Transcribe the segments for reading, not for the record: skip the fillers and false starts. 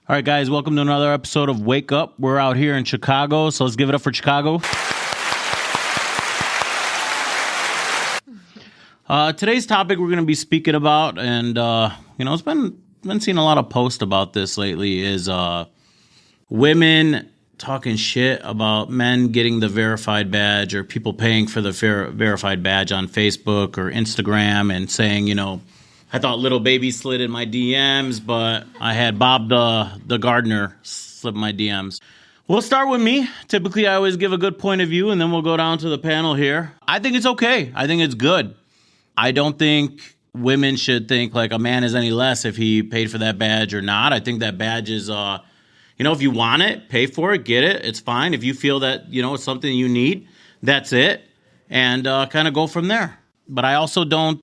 All right, guys, welcome to another episode of Wake Up. We're out here in Chicago, so let's give it up for Chicago. Today's topic we're going to be speaking about, and it's been seeing a lot of posts about this lately, is women talking shit about men getting the verified badge or people paying for the verified badge on Facebook or Instagram and saying, I thought Little Baby slid in my DMs, but I had Bob the gardener slip my DMs. We'll start with me. Typically, I always give a good point of view, and then we'll go down to the panel here. I think it's okay. I think it's good. I don't think women should think like a man is any less if he paid for that badge or not. I think that badge is, if you want it, pay for it, get it. It's fine. If you feel that, it's something you need, that's it. And kind of go from there. But I also don't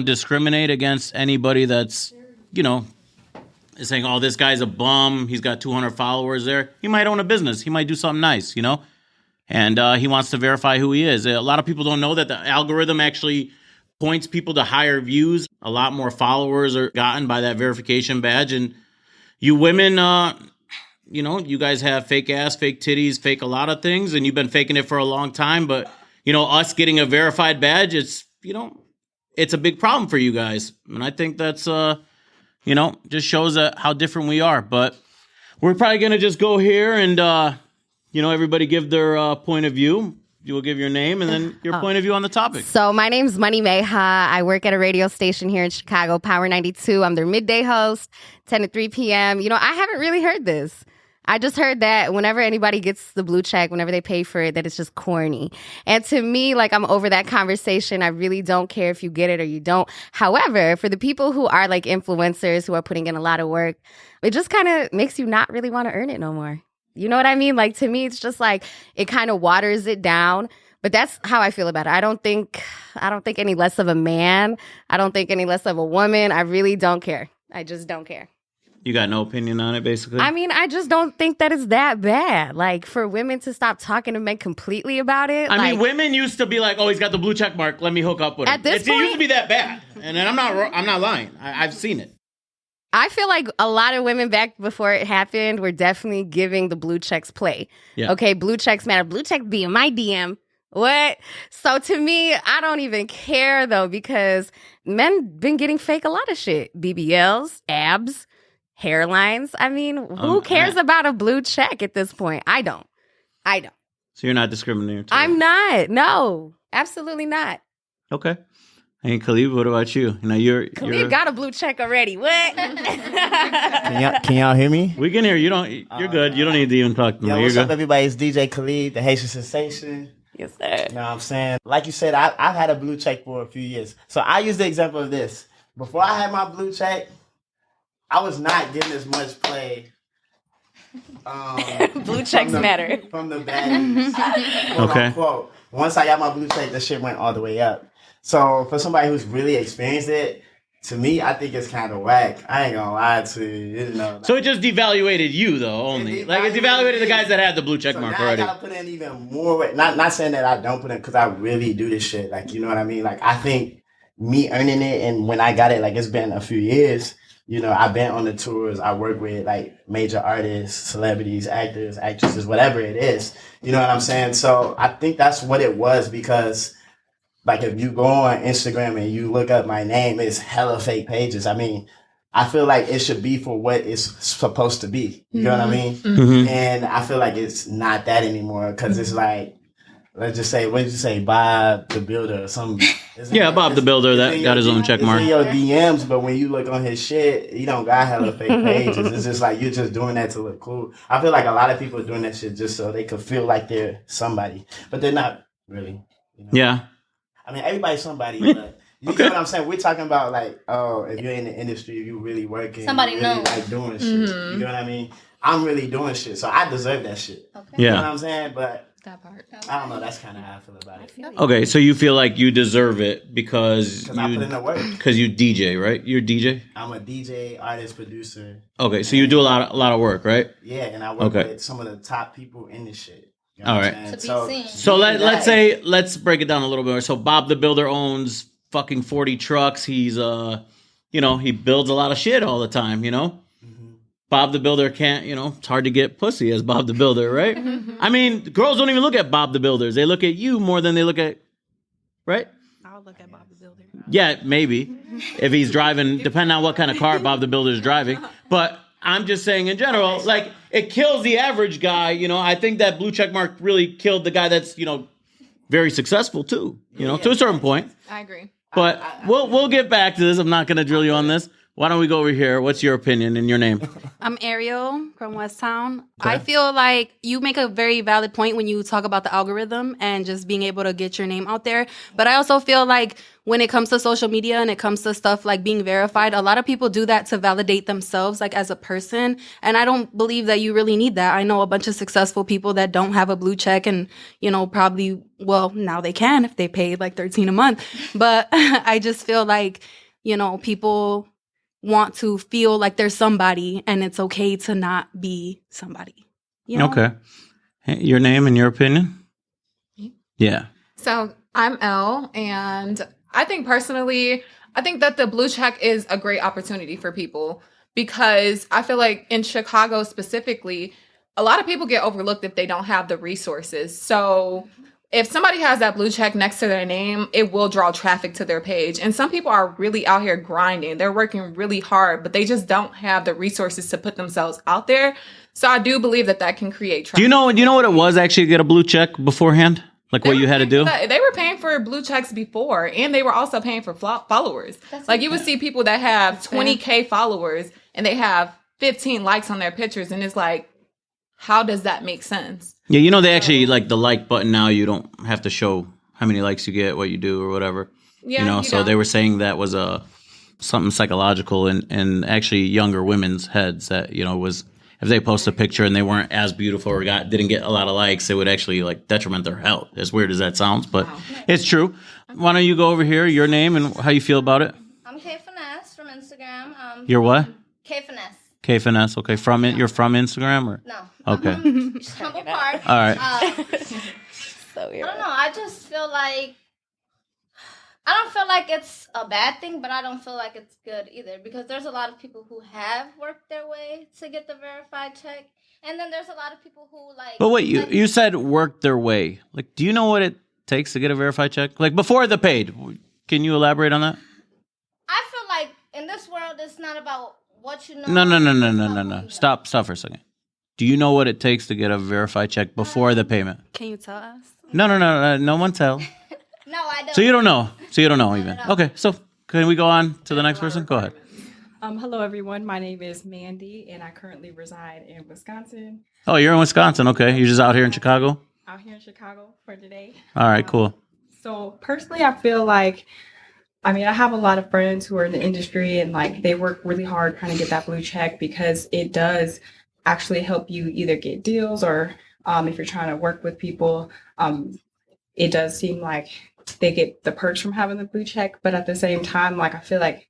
discriminate against anybody that's, saying, oh, this guy's a bum. He's got 200 followers there. He might own a business. He might do something nice, and he wants to verify who he is. A lot of people don't know that the algorithm actually points people to higher views. A lot more followers are gotten by that verification badge. And you women, you guys have fake ass, fake titties, fake a lot of things, and you've been faking it for a long time. But, us getting a verified badge, it's a big problem for you guys. And I think that's, just shows how different we are. But we're probably going to just go here and, everybody give their point of view. You will give your name and then your point of view on the topic. So my name's Money Mayha. I work at a radio station here in Chicago, Power 92. I'm their midday host, 10 to 3 p.m. I haven't really heard this. I just heard that whenever anybody gets the blue check, whenever they pay for it, that it's just corny. And to me, I'm over that conversation. I really don't care if you get it or you don't. However, for the people who are influencers who are putting in a lot of work, it just kind of makes you not really want to earn it no more. You know what I mean? To me, it's just it kind of waters it down. But that's how I feel about it. I don't think any less of a man. I don't think any less of a woman. I really don't care. I just don't care. You got no opinion on it, basically? I mean, I just don't think that it's that bad. For women to stop talking to men completely about it. I mean, women used to be like, oh, he's got the blue check mark. Let me hook up with him. At this point, it used to be that bad. And I'm not lying. I've seen it. I feel like a lot of women back before it happened were definitely giving the blue checks play. Yeah. Okay, blue checks matter. Blue check be in my DM. What? So to me, I don't even care, though, because men been getting fake a lot of shit. BBLs, abs, hairlines. I mean, who cares about a blue check at this point? I don't. So you're not discriminating? I'm not. No, absolutely not. Okay. Hey, Khalif, what about you? Khalif got a blue check already. What? Can y'all hear me? We can hear you. You're good. You don't need to even talk to me. What's up, everybody? It's DJ Khalif, the Haitian sensation. Yes, sir. You know what I'm saying? Like you said, I've had a blue check for a few years. So I use the example of this. Before I had my blue check, I was not getting as much play. Blue checks matter. From the baddies. Okay. Unquote. Once I got my blue check, the shit went all the way up. So for somebody who's really experienced it, to me, I think it's kind of whack. I ain't gonna lie to you. So it just devaluated you, though, only. It devaluated the guys that had the blue check mark already. I gotta put in even more. Not saying that I don't put in, because I really do this shit. You know what I mean? I think me earning it, and when I got it, it's been a few years. I've been on the tours. I work with major artists, celebrities, actors, actresses, whatever it is. You know what I'm saying? So I think that's what it was, because if you go on Instagram and you look up my name, it's hella fake pages. I mean, I feel like it should be for what it's supposed to be. You know what I mean? Mm-hmm. And I feel like it's not that anymore, because it's let's just say, what did you say, Bob the Builder or something? Yeah, Bob the Builder, that got his own check mark. It's in your DMs, but when you look on his shit, he don't got hella fake pages. It's just you're just doing that to look cool. I feel like a lot of people are doing that shit just so they could feel like they're somebody, but they're not really. Yeah. I mean, everybody's somebody, but you know what I'm saying? We're talking about if you're in the industry, if you really working, somebody really doing shit. Mm-hmm. You know what I mean? I'm really doing shit, so I deserve that shit. Okay. Yeah. You know what I'm saying? But that part. I don't know. That's kind of how I feel about it. Okay, so you feel like you deserve it because I put in the work. Because you DJ, right? You're a DJ? I'm a DJ, artist, producer. Okay, so you do a lot of work, right? Yeah, and I work with some of the top people in this shit. You know all right. So let's break it down a little bit more. So Bob the Builder owns fucking 40 trucks. He's he builds a lot of shit all the time, Bob the Builder can't, it's hard to get pussy as Bob the Builder, right? I mean, girls don't even look at Bob the Builders. They look at you more than they look at, right? I'll look at Bob the Builder. Yeah, maybe. If he's driving, depending on what kind of car Bob the Builder is driving. But I'm just saying in general, like, it kills the average guy. I think that blue check mark really killed the guy that's, very successful too, to a certain point. I agree. But we'll get back to this. I'm not going to drill you on this. Why don't we go over here? What's your opinion and your name? I'm Ariel from West Town. Okay. I feel like you make a very valid point when you talk about the algorithm and just being able to get your name out there. But I also feel like when it comes to social media and it comes to stuff like being verified, a lot of people do that to validate themselves, like as a person. And I don't believe that you really need that. I know a bunch of successful people that don't have a blue check and, probably, well, now they can if they pay like $13 a month. But I just feel like, people want to feel like they're somebody and it's okay to not be somebody. Okay. Hey, your name and your opinion? Yeah. So I'm Elle, and I think personally, that the blue check is a great opportunity for people because I feel like in Chicago specifically, a lot of people get overlooked if they don't have the resources. So if somebody has that blue check next to their name, it will draw traffic to their page. And some people are really out here grinding. They're working really hard, but they just don't have the resources to put themselves out there. So I do believe that can create traffic. Do you know what it was actually to get a blue check beforehand? Like what you had to do? They were paying for blue checks before, and they were also paying for followers. Like you would see people that have 20K followers and they have 15 likes on their pictures, and it's like, how does that make sense? Yeah, they actually, like, the like button now, you don't have to show how many likes you get, what you do, or whatever. Yeah, so they were saying that was something psychological in actually younger women's heads that, was if they post a picture and they weren't as beautiful or didn't get a lot of likes, it would actually, like, detriment their health. As weird as that sounds, but it's true. Why don't you go over here, your name and how you feel about it? I'm K Finesse from Instagram. You're what? K Finesse. K Finesse, okay. You're from Instagram or? No. Okay. Humble part. All right. So weird. I don't know. I just feel like I don't feel like it's a bad thing, but I don't feel like it's good either because there's a lot of people who have worked their way to get the verified check, and then there's a lot of people who like. But wait, you said worked their way. Like, do you know what it takes to get a verified check? Like before the paid. Can you elaborate on that? I feel like in this world, it's not about what you know. No. Stop for a second. Do you know what it takes to get a verified check before the payment? Can you tell us? No. No one tell. No, I don't. So you don't know even. Okay, so can we go on to the next person? Go ahead. Hello, everyone. My name is Mandy, and I currently reside in Wisconsin. Oh, you're in Wisconsin. Okay. You're just out here in Chicago? Out here in Chicago for today. All right, cool. So personally, I feel like, I have a lot of friends who are in the industry and like they work really hard trying to get that blue check because it does actually help you either get deals or if you're trying to work with people, it does seem like they get the perks from having the blue check. But at the same time, like I feel like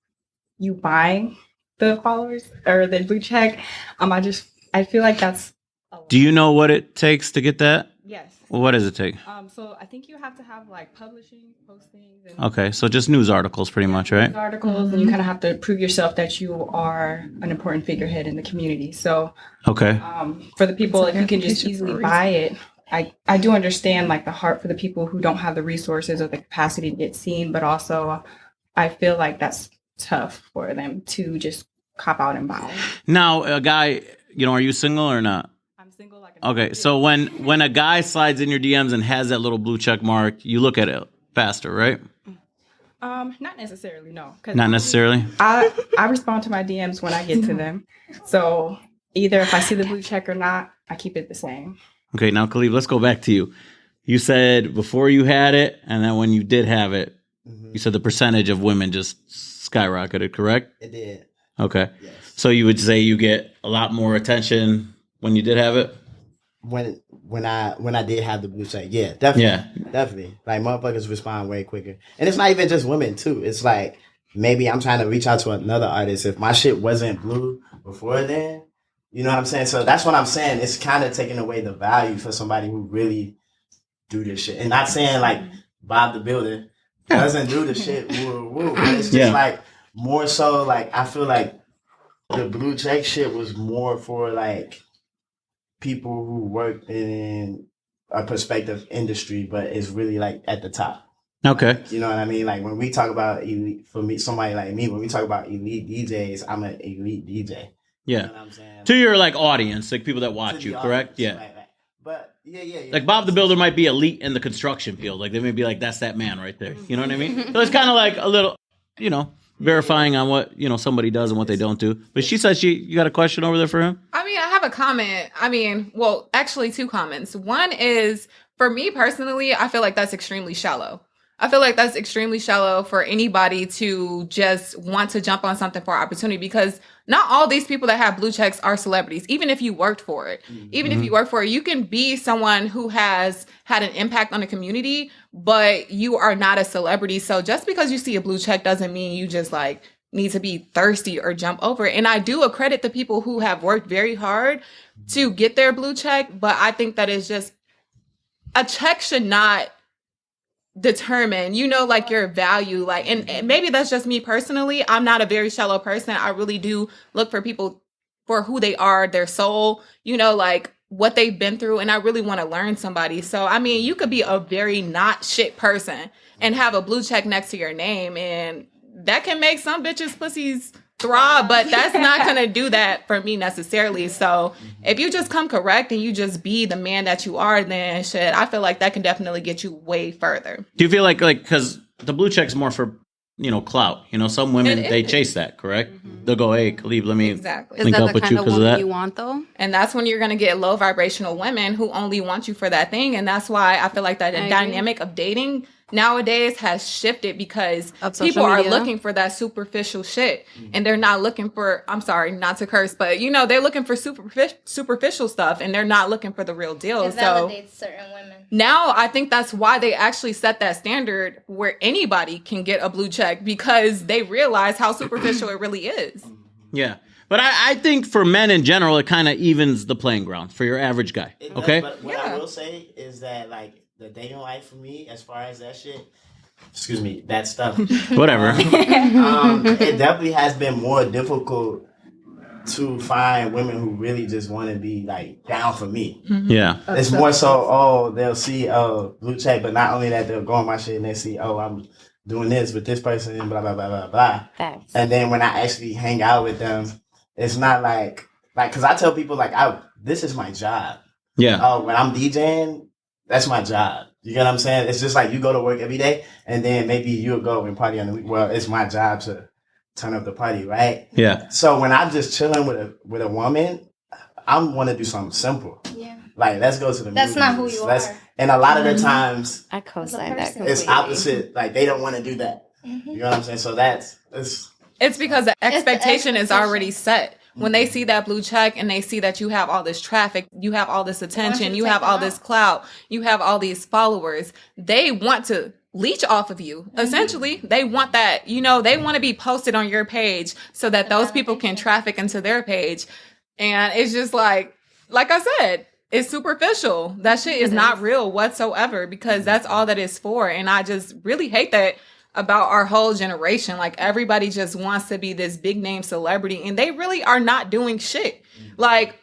you buying the followers or the blue check, I feel like that's a lot. Do you know what it takes to get that? Yes. Well, what does it take? So I think you have to have like publishing, postings. And okay, so just news articles pretty much, right? News articles, and you kind of have to prove yourself that you are an important figurehead in the community. So, okay. For the people, if you can just easily buy it, I do understand like the heart for the people who don't have the resources or the capacity to get seen, but also I feel like that's tough for them to just cop out and buy. Now, a guy, are you single or not? I'm single. Okay, so when a guy slides in your DMs and has that little blue check mark, you look at it faster, right? Not necessarily, no. Not necessarily? I respond to my DMs when I get to them. So either if I see the blue check or not, I keep it the same. Okay, now Khalif, let's go back to you. You said before you had it, and then when you did have it, you said the percentage of women just skyrocketed, correct? It did. Okay. Yes. So you would say you get a lot more attention when you did have it? When I did have the blue check, yeah, definitely. Yeah. Definitely. Like motherfuckers respond way quicker. And it's not even just women too. It's like maybe I'm trying to reach out to another artist. If my shit wasn't blue before then, you know what I'm saying? So that's what I'm saying. It's kind of taking away the value for somebody who really do this shit. And not saying like Bob the Builder doesn't do the shit, woo, woo. But it's just like more so like I feel like The blue check shit was more for like people who work in a perspective industry, but it's really like at the top. Okay. You know what I mean? Like when we talk about elite, for me, somebody like me, when we talk about elite DJs, I'm an elite DJ. Yeah. You know what I'm saying? To your like audience, like people that To watch the you, correct? audience, Yeah. right. But yeah. Like Bob the Builder might be elite in the construction field. Like they may be like, that's that man right there. You know what I mean? So it's kind of like a little, verifying on what, somebody does and what they don't do. But she says you got a question over there for him? I mean, I have a comment. Well, actually 2 comments. One is, for me personally, I feel like that's extremely shallow. I feel like that's extremely shallow for anybody to just want to jump on something for opportunity, because not all these people that have blue checks are celebrities, even if you worked for it. Even if you work for it, you can be someone who has had an impact on the community, but you are not a celebrity. So just because you see a blue check doesn't mean you just like need to be thirsty or jump over it. And I do accredit the people who have worked very hard to get their blue check, but I think that is just, a check should not determine, like your value. Like, and maybe that's just me personally. I'm not a very shallow person. I really do look for people for who they are, their soul, like what they've been through. And I really want to learn somebody. So, I mean, you could be a very not shit person and have a blue check next to your name, and that can make some bitches' pussies throb, but that's not going to do that for me necessarily. So if you just come correct and you just be the man that you are, then shit, I feel like that can definitely get you way further. Do you feel like because the blue check's more for, clout? Some women, they chase that, correct? They'll go, hey, Khalif, let me Exactly. link up with you because of that. You want though? And that's when you're going to get low vibrational women who only want you for that thing. And that's why I feel like that the dynamic of dating nowadays has shifted, because people are looking for that superficial shit, and they're not looking for, I'm sorry, not to curse, but they're looking for superficial stuff, and they're not looking for the real deal. It validates certain women. Now I think that's why they actually set that standard where anybody can get a blue check, because they realize how superficial it really is. Yeah. But I think for men in general, it kind of evens the playing ground for your average guy. Okay? But what I will say is that, like, the dating life for me, as far as that shit, that stuff. Whatever. It definitely has been more difficult to find women who really just want to be, like, down for me. Yeah. It's more so, they'll see, blue check, but not only that, they'll go on my shit and they see, I'm doing this with this person and blah, blah, blah, blah, blah. Thanks. And then when I actually hang out with them, it's not like, because I tell people, like, this is my job. Yeah. When I'm DJing, that's my job. You get what I'm saying? It's just like you go to work every day, and then maybe you'll go and party on the week. Well, it's my job to turn up the party, right? Yeah. So when I'm just chilling with a woman, I want to do something simple. Yeah. Like, let's go to the movies. That's not who you are. And a lot of the times, I co-sign that. it's opposite. Like, they don't want to do that. You know what I'm saying? So it's because the expectation is already set. When they see that blue check and they see that you have all this traffic, you have all this attention, you have all this clout, you have all these followers, they want to leech off of you. Essentially, they want that, they want to be posted on your page so that those people can traffic into their page. And it's just like I said, it's superficial. That shit is not real whatsoever, because that's all that it's for. And I just really hate that about our whole generation. Like, everybody just wants to be this big name celebrity, and they really are not doing shit. Like,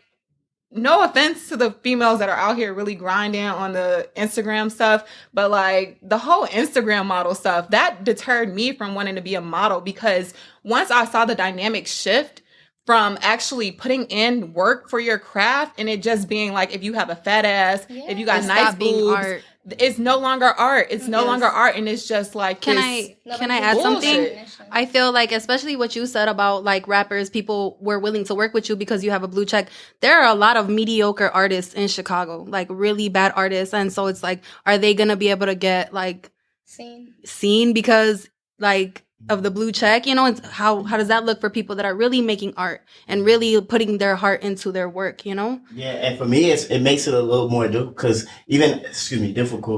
no offense to the females that are out here really grinding on the Instagram stuff, but like the whole Instagram model stuff, that deterred me from wanting to be a model, because once I saw the dynamic shift from actually putting in work for your craft, and it just being like, if you have a fat ass, if you got nice boobs, it's no longer art. It's no longer art, and it's just like, can I add something? I feel like, especially what you said about like rappers, people were willing to work with you because you have a blue check. There are a lot of mediocre artists in Chicago, like really bad artists, and so it's like, are they gonna be able to get like seen because like of the blue check? It's how does that look for people that are really making art and really putting their heart into their work? Yeah, and for me, it makes it a little more difficult,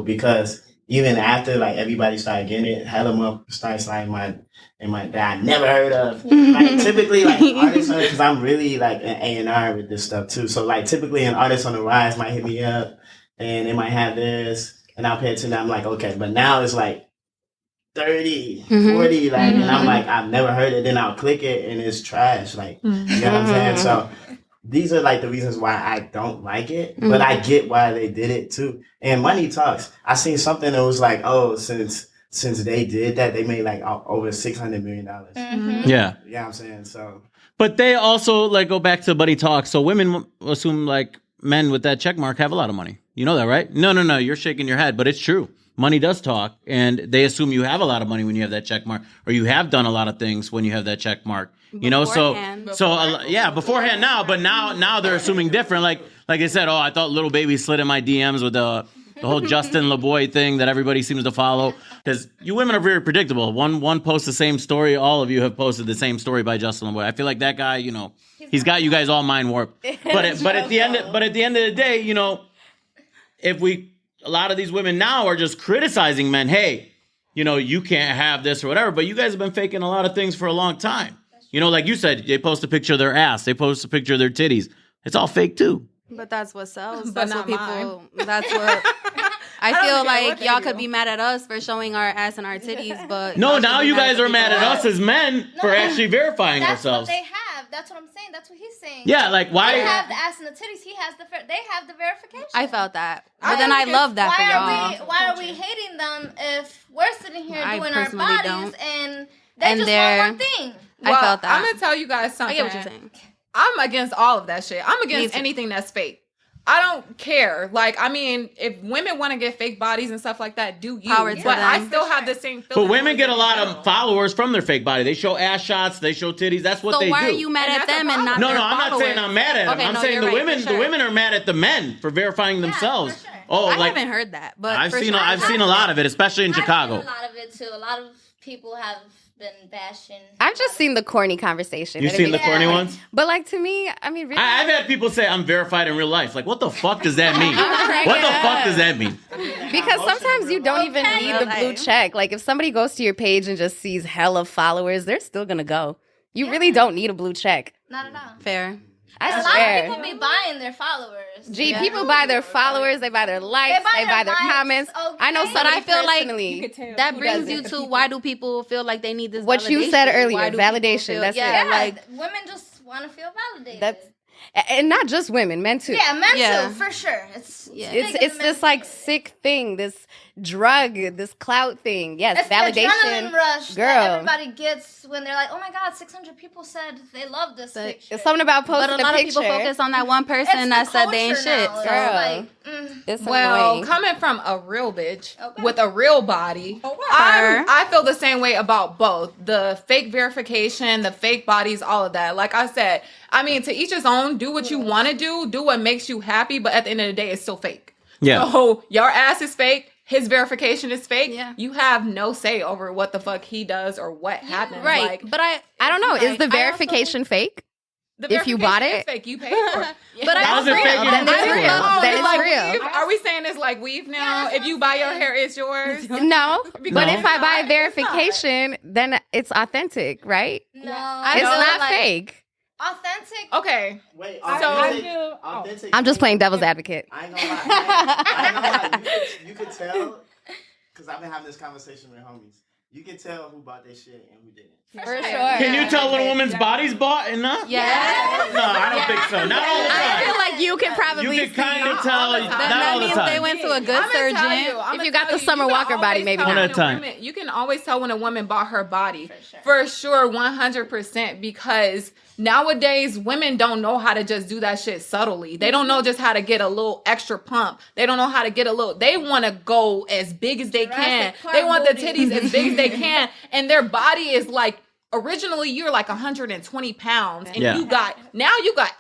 because even after like everybody started getting it, hella motherfuckers started sliding my that I never heard of. Like, typically, like, artists, because I'm really like an A&R with this stuff too. So like, typically an artist on the rise might hit me up and they might have this, and I'll pay attention. I'm like, okay, but now it's like, 30, 40, like, and I'm like, I've never heard it. Then I'll click it and it's trash. Like, you know what I'm saying? So these are like the reasons why I don't like it, but I get why they did it too. And money talks. I seen something that was like, oh, since they did that, they made like over $600 million. Yeah. You know what I'm saying? So, but they also like go back to buddy talk. So women assume like men with that check mark have a lot of money. You know that, right? No. You're shaking your head, but it's true. Money does talk, and they assume you have a lot of money when you have that check mark, or you have done a lot of things when you have that check mark. You know, beforehand now, but now they're assuming different. Like I said, I thought Little Baby slid in my DMs with the whole Justin LeBoy thing that everybody seems to follow. Because you women are very predictable. One posts the same story. All of you have posted the same story by Justin LeBoy. I feel like that guy, he's got you guys all mind warped. But at the end of the day, a lot of these women now are just criticizing men. Hey, you can't have this or whatever. But you guys have been faking a lot of things for a long time. Like you said, they post a picture of their ass. They post a picture of their titties. It's all fake too. But that's what sells. But That's what not people. mine. That's what. I feel like y'all could do. be mad at us for showing our ass and our titties, but No, y'all should now be you mad guys the are mad at people. us as men for actually verifying That's ourselves. what they have. That's what I'm saying. That's what he's saying. Yeah, like why? They have the ass and the titties. He has they have the verification. I felt that, I but then I think love that for y'all. Why are we hating them if we're sitting here I doing our personally bodies don't. and they And just they're- want one thing? I felt that. I'm gonna tell you guys I something. get what you're saying. I'm against all of that shit. I'm Me against too. anything that's fake. I don't care. Like, I mean, if women want to get fake bodies and stuff like that, do you? Power to but I them. still have the same But feeling. women get a lot of followers from their fake body. They show ass shots. They show titties. That's what So they why do. are you mad And at that's a them and not No, their I'm not saying followers? I'm mad at them. Okay, I'm no, saying you're the right, women. for sure. The women are mad at the men for verifying themselves. for sure. Oh, I like haven't heard that, but I've for seen. sure. I've seen a lot of it, especially in I've Chicago. seen a lot of it too. A lot of people have been bashing. I've just seen the corny conversation. You've and seen the makes- corny ones? But like to me, I mean, really, I've had people say I'm verified in real life. Like, what the fuck does that mean? What the fuck does that mean? because sometimes you don't even Okay. need the blue check. Like if somebody goes to your page and just sees hella followers, they're still gonna go. You really don't need a blue check. Not at all. Fair. I A lot of swear. people be buying their followers. Gee, people buy their followers, they buy their likes, they buy their likes, comments. okay. I know But somebody I feel like personally. That Who brings doesn't? you to why do people feel like they need this? What you validation? said earlier, Why do people validation, feel- that's yeah, it. like women just want to feel validated. That's and not just women, men too. yeah, men Yeah. too, for sure. It's Yeah. big in It's the this men's like space. sick thing, this drug, this clout thing. Yes, It's the validation. adrenaline rush girl. that everybody gets when they're like, "Oh my God, 600 people said they love this But picture." It's something about posting but a lot a of picture. people focus on that one It's person that the said they ain't culture shit. now. So Girl. Like, It's Well, annoying. coming from a real bitch Okay. with a real body, Her. I feel the same way about both the fake verification, the fake bodies, all of that. Like I said, I mean, to each his own. Do what you want to do what makes you happy. But at the end of the day, it's still fake. Yeah. So your ass is fake. His verification is fake. Yeah. You have no say over what the fuck he does or what happens. right, Like, but I I don't know. Is like, the I also- verification fake? the if you bought verification it? is fake. You paid for it. But I How's also it fake? Then it's I real. don't Then It's it's like real. weave? Are we saying it's like weave now? Yeah, If you buy your hair, it's yours. No, but Because if I buy a it's not. verification, then it's authentic, right? no, It's feel not like fake. Authentic. Okay. Wait, I authentic. I'm just playing devil's advocate. I ain't gonna lie. I ain't gonna lie. You could tell, because I've been having this conversation with homies. You can tell who bought their shit and who didn't. For sure. Can you tell when a woman's body's bought and not? Yeah. No, I don't think so. Not all the I time. feel like you can probably You can kind of see. tell. all the time. Not that all the means they time. went to a good I'ma tell surgeon. I'ma If you got tell the Summer you can Walker body, always maybe tell not. when One at a time. you can always tell when a woman bought her body. For sure. For sure, 100%. Because nowadays, women don't know how to just do that shit subtly. They don't know just how to get a little extra pump. They don't know how to get a little. They want to go as big as they can. Jurassic They want the Park titties booty. as big as they can. And their body is like, originally you're like 120 pounds. And Yeah. you got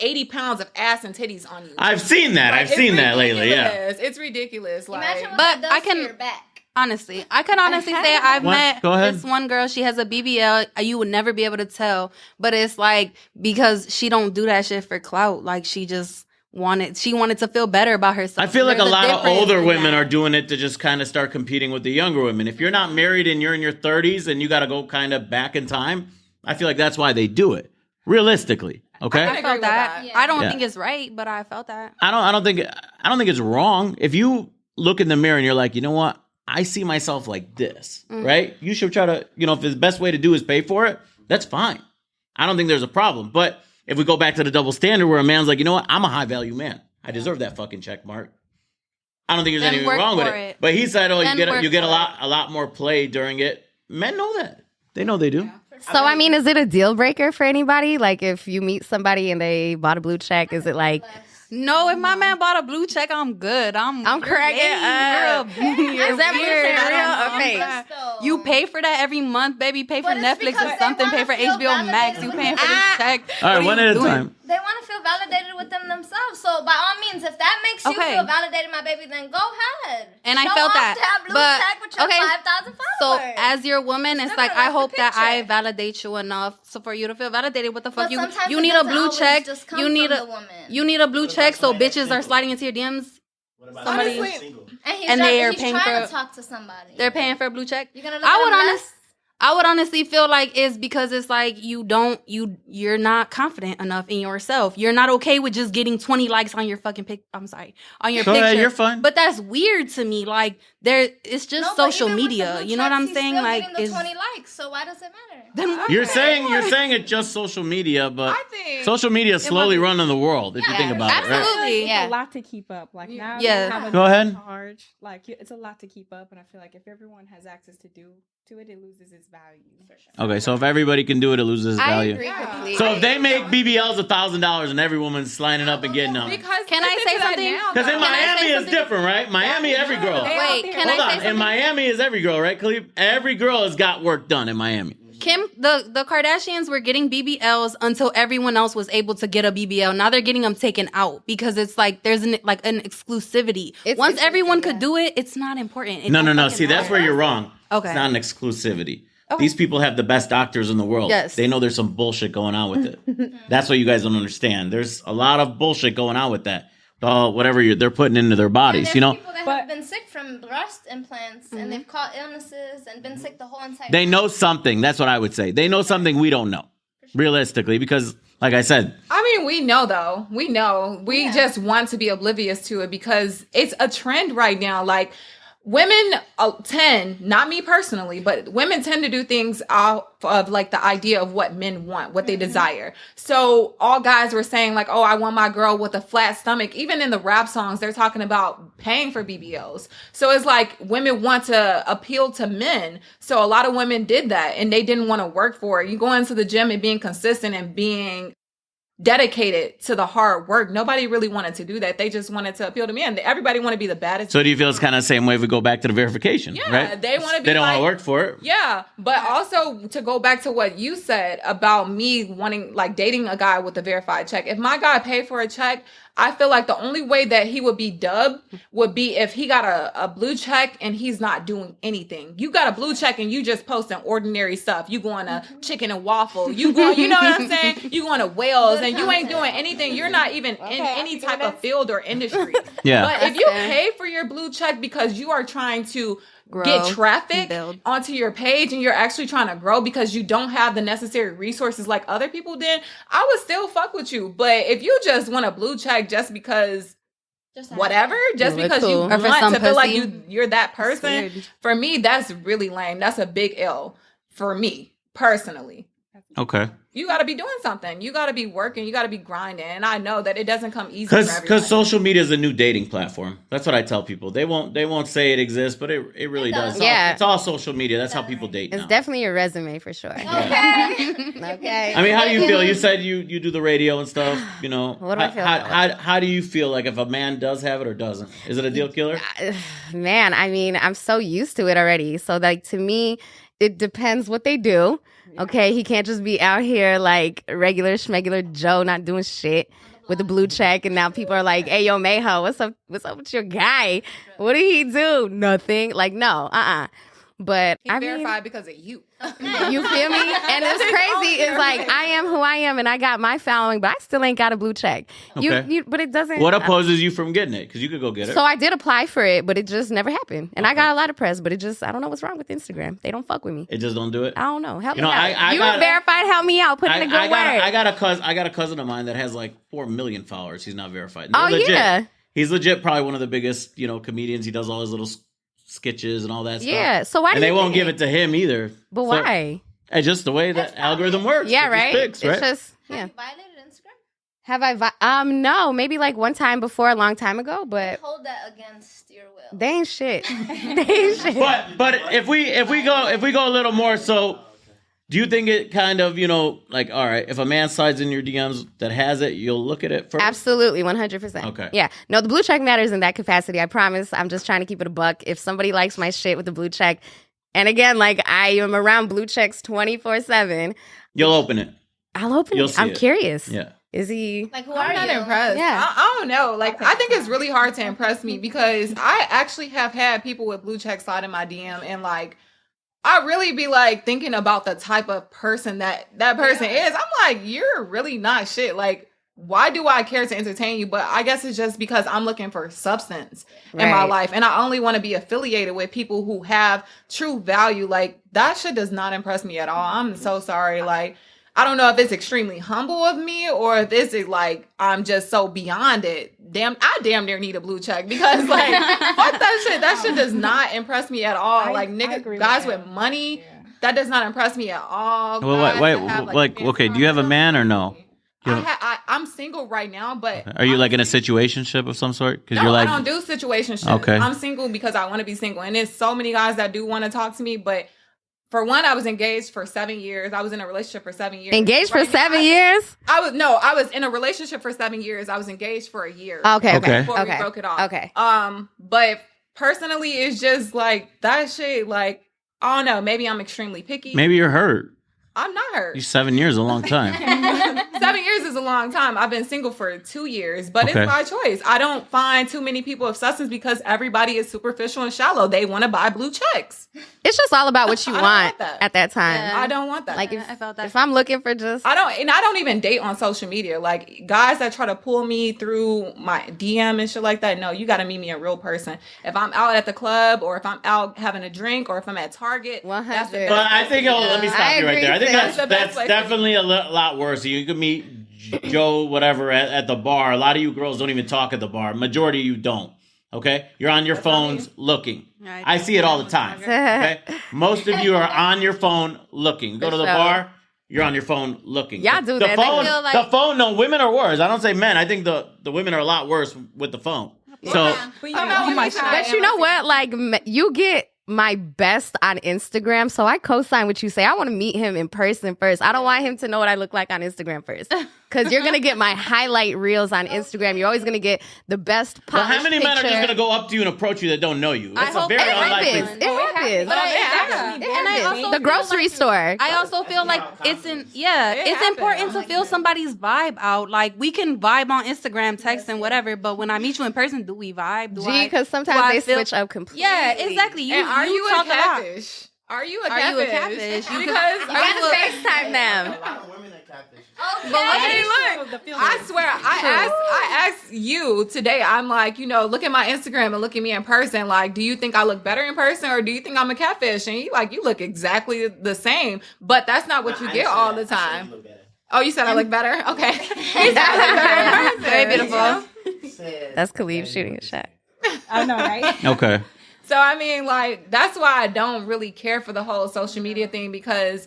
80 pounds of ass and titties on you. I've seen that. Like, I've it's seen that lately. Yeah. ridiculous. It's ridiculous. Like, Imagine what But that does I can- to your back. Honestly, I can honestly say I've What? met Go ahead. this one girl. She has a BBL. You would never be able to tell, but it's like because she don't do that shit for clout. Like she just wanted to feel better about herself. I feel like There's a lot of difference older in women that. are doing it to just kind of start competing with the younger women. If you're not married and you're in your 30s and you got to go kind of back in time, I feel like that's why they do it. Realistically, okay? I I agree felt with that. that. I don't Yeah. think it's right, but I felt that. I don't think it's wrong. If you look in the mirror and you're like, you know what? I see myself like this, right? You should try to, if the best way to do is pay for it, that's fine. I don't think there's a problem. But if we go back to the double standard where a man's like, you know what? I'm a high value man. I deserve that fucking check mark. I don't think there's anything wrong with it. But he said, you get a lot more play during it. Men know that. They know they do. So, I mean, is it a deal breaker for anybody? Like, if you meet somebody and they bought a blue check, is it like... No, if my man bought a blue check, I'm good. I'm cracking up. Is that real or fake? You pay for that every month, baby. Pay for Netflix or something. Pay for HBO Max. You paying for this check. All right, one at a time. They want to feel validated with them themselves. So by all means, if that makes you feel validated, my baby, then go ahead. And I felt that. But check with your 5,000 followers. So as your woman, it's like I hope that I validate you enough so for you to feel validated. What the fuck you need a blue check. You need a blue check. So bitches are sliding into your DMs. Somebody, and they are paying to talk to somebody. They're paying for a blue check. I would honestly feel like it's because it's like you're not confident enough in yourself. You're not okay with just getting 20 likes on your fucking on your picture. You're fine. But that's weird to me. Like it's just social media. You know what I'm saying? Like it's 20 likes. So why does it matter? You're saying it's just social media, but I think social media is slowly running the world if you think about it. Right? Absolutely. It's a lot to keep up. Like now, Go ahead. Charge. Like it's a lot to keep up, and I feel like if everyone has access to it, it loses its value. For sure. Okay, so if everybody can do it, it loses its value. I agree completely. So if they make BBLs $1,000 and every woman's lining up and getting them, Because Can I say something? because in Miami it's different, right? Miami, every girl. Wait, can Hold I say on. something? In Miami is every girl, right, Khalif? Every girl has got work done in Miami. Kim, the Kardashians were getting BBLs until everyone else was able to get a BBL. Now they're getting them taken out because it's like there's an exclusivity. Once everyone could do it, it's not important. No. See, that's where you're wrong. Okay. It's not an exclusivity. Okay. These people have the best doctors in the world. Yes. They know there's some bullshit going on with it. That's what you guys don't understand. There's a lot of bullshit going on with that. Whatever they're putting into their bodies, people that have been sick from breast implants and they've caught illnesses and been sick the whole entire They time. know something. That's what I would say. They know something we don't know, realistically, because, like I said, I mean, we know though. We know. We just want to be oblivious to it because it's a trend right now. Like women tend, not me personally, but women tend to do things off of like the idea of what men want, what they desire. So all guys were saying like, oh, I want my girl with a flat stomach. Even in the rap songs, they're talking about paying for BBLs. So it's like women want to appeal to men. So a lot of women did that and they didn't want to work for it. You go into the gym and being consistent and being dedicated to the hard work. Nobody really wanted to do that. They just wanted to appeal to men. Everybody want to be the baddest. So do you feel it's kind of the same way if we go back to the verification? Yeah, right? they want to be. They don't want to work for it. Yeah, but also to go back to what you said about me wanting like dating a guy with a verified check. If my guy paid for a check, I feel like the only way that he would be dubbed would be if he got a blue check and he's not doing anything. You got a blue check and you just posting ordinary stuff. You going to Chicken and Waffle. You going, you know what I'm saying? You going to Wales and you ain't doing anything. You're not even in any type of field or industry. Yeah. But if you pay for your blue check because you are trying to get traffic onto your page and you're actually trying to grow because you don't have the necessary resources like other people did, I would still fuck with you. But if you just want a blue check just because whatever, just because you want to feel like you're that person, for me, that's really lame. That's a big L for me personally. Okay. You got to be doing something. You got to be working. You got to be grinding. And I know that it doesn't come easy for everybody. Because social media is a new dating platform. That's what I tell people. They won't say it exists, but it really does. It's all social media. That's how people date now. It's definitely your resume for sure. Okay. Okay. I mean, how do you feel? You said you do the radio and stuff. You know, What do I feel? how do you feel like if a man does have it or doesn't? Is it a deal killer? Man, I mean, I'm so used to it already. So like to me, it depends what they do. Okay, he can't just be out here like regular schmegular Joe, not doing shit with a blue check, and now people are like, "Hey, yo, Mayho, what's up with your guy? What did he do? Nothing." Like, no, But He verified because of you. You feel me? And it's crazy. It's like I am who I am, and I got my following, but I still ain't got a blue check. Okay. But it doesn't. What opposes you from getting it? Because you could go get it. So I did apply for it, but it just never happened. And I got a lot of press, but it just, I don't know what's wrong with Instagram. They don't fuck with me. It just don't do it. I don't know. Help me know, out. You were verified. Help me out. Put in a good word. I got a cousin of mine that has like 4 million followers. He's not verified. Oh, legit. yeah. He's legit. Probably one of the biggest, comedians. He does all his little sketches and all that stuff. Yeah. So why? And they won't give it to him either. But So, why? it's just the way that algorithm works. Yeah, It just right. picks, right? It's just Have you violated Instagram? Have I? No, maybe like one time before, a long time ago, but Hold that against your will. they ain't shit. They ain't shit. But if we go a little more, so do you think it kind of, like, all right, if a man slides in your DMs that has it, you'll look at it first? Absolutely, 100%. Okay. Yeah. No, the blue check matters in that capacity. I promise. I'm just trying to keep it a buck. If somebody likes my shit with the blue check, and again, like I am around blue checks 24/7, You'll open it. I'll open You'll it. see I'm it. curious. Yeah. Is he? Like, who I'm are not you? impressed. Yeah. I don't know. Like, I think it's really hard to impress me because I actually have had people with blue check slide in my DM, and like, I really be like thinking about the type of person that person is. I'm like, you're really not shit. Like, why do I care to entertain you? But I guess it's just because I'm looking for substance in my Right. life, and I only want to be affiliated with people who have true value. Like, that shit does not impress me at all. I'm so sorry. Like, I don't know if it's extremely humble of me or if this is like I'm just so beyond it. I damn near need a blue check because like fuck that shit. That shit does not impress me at all. Like nigga, guys with money, that does not impress me at all. Well, Guys wait, that have, like, okay, do you have a man or no? I'm single right now, but Are you like in a situationship of some sort? Because no, you're like, I don't do situationships. Okay. I'm single because I want to be single, and there's so many guys that do want to talk to me, but. For one, I was engaged for 7 years. I was in a relationship for 7 years. Engaged for Right now, 7 years? I was in a relationship for 7 years. I was engaged for a year. Okay. Before we broke it off. Okay. But personally, it's just like that shit. Like, I don't know. Maybe I'm extremely picky. maybe you're hurt. I'm not hurt. 7 years is a long time. 7 years is a long time. I've been single for 2 years, but Okay. it's my choice. I don't find too many people of substance because everybody is superficial and shallow. They want to buy blue checks. It's just all about what you I don't want want that. at that time. Yeah. I don't want that. Like I felt that. if I'm looking for just I don't even date on social media. Like guys that try to pull me through my DM and shit like that. No, you got to meet me a real person. If I'm out at the club or if I'm out having a drink or if I'm at Target, 100. that's the best But I place think, to be. let me stop I you right agree, there. I think sis. That's the best that's place. definitely a lot worse. You could meet Joe, whatever, at the bar. A lot of you girls don't even talk at the bar. Majority of you don't. Okay? You're on your phones looking. Right. I see it all the time. Okay? Most of you are on your phone looking. Go to the sure. bar, you're on your phone looking. Y'all do the that. They Phone, feel like- the phone, no, women are worse. I don't say men. I think the women are a lot worse with the phone. So, But you know what? Like you get my best on Instagram, so I co-sign what you say. I want to meet him in person first. I don't want him to know what I look like on Instagram first, because you're gonna get my highlight reels on Instagram. You're always gonna get the best but polished how many men are just picture. going to go up to you and approach you that don't know you? That's a hope very It unlikely. happens. It happens. But exactly. and I also The feel grocery like- store. I also feel like it's happens. important to feel somebody's vibe out. Like we can vibe on Instagram, text, and whatever, but when I meet you in person, do we vibe? Because do sometimes I they feel- switch up completely. Yeah, exactly. And are you a talk a lot. catfish? Are you a Are you a catfish? catfish? You Because could- You gotta FaceTime them. A lot of women are catfish. Okay. look, I swear, I asked you today. I'm like, look at my Instagram and look at me in person. Like, do you think I look better in person, or do you think I'm a catfish? And you look exactly the same. But that's not what you get all the time. Oh, you said I look better? Okay. He said I look better in person. Very beautiful. That's Khalif shooting a shot. I know, right? Okay. So, I mean, that's why I don't really care for the whole social media thing, because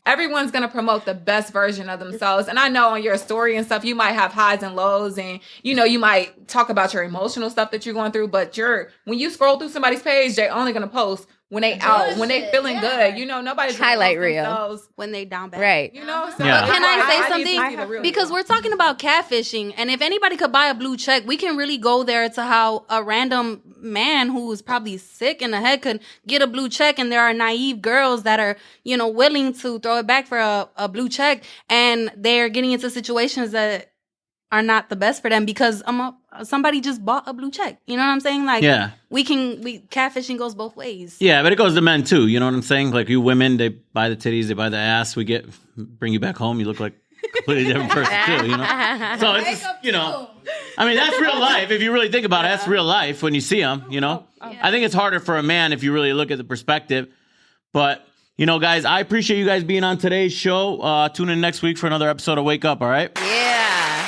everyone's going to promote the best version of themselves. And I know on your story and stuff, you might have highs and lows, and, you might talk about your emotional stuff that you're going through, but when you scroll through somebody's page, they're only going to post when they out, when they feeling good. Nobody's gonna Highlight post reel. themselves, When they down bad. Right. So Yeah. that's Can why I say need to something? see the real Because you. we're talking about catfishing, and if anybody could buy a blue check, we can really go there to how a random man who's probably sick in the head could get a blue check, and there are naive girls that are, willing to throw it back for a blue check, and they're getting into situations that are not the best for them because somebody just bought a blue check. You know what I'm saying? Like, Yeah. catfishing goes both ways. Yeah, but it goes to men too. You know what I'm saying? Like you women, they buy the titties, they buy the ass. Bring you back home. You look like a completely different person too. So it's just, I mean, that's real life. If you really think about it, that's real life when you see them. I think it's harder for a man if you really look at the perspective. But guys, I appreciate you guys being on today's show. Tune in next week for another episode of Wake Up. All right. Yeah.